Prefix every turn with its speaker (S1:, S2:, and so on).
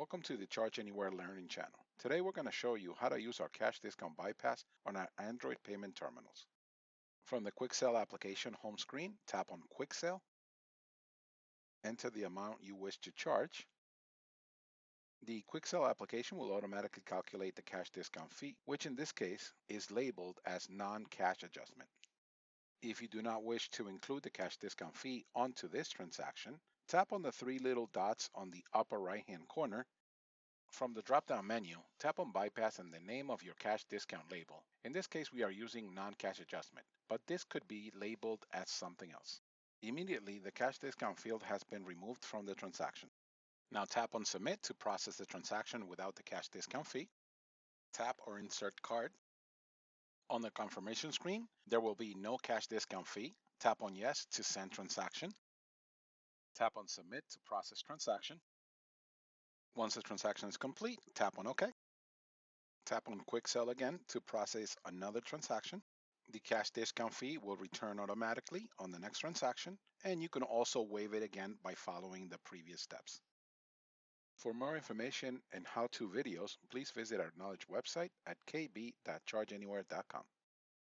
S1: Welcome to the Charge Anywhere Learning channel. Today we're going to show you how to use our cash discount bypass on our Android payment terminals. From the QuickSell application home screen, tap on QuickSell, enter the amount you wish to charge. The QuickSell application will automatically calculate the cash discount fee, which in this case is labeled as non-cash adjustment. If you do not wish to include the cash discount fee onto this transaction, tap on the three little dots on the upper right-hand corner. From the drop-down menu, tap on Bypass and the name of your cash discount label. In this case, we are using non-cash adjustment, but this could be labeled as something else. Immediately, the cash discount field has been removed from the transaction. Now tap on Submit to process the transaction without the cash discount fee. Tap or Insert Card. On the confirmation screen, there will be no cash discount fee. Tap on Yes to send transaction. Tap on Submit to process transaction. Once the transaction is complete, tap on OK. Tap on QuickSell again to process another transaction. The cash discount fee will return automatically on the next transaction, and you can also waive it again by following the previous steps. For more information and how-to videos, please visit our knowledge website at kb.chargeanywhere.com.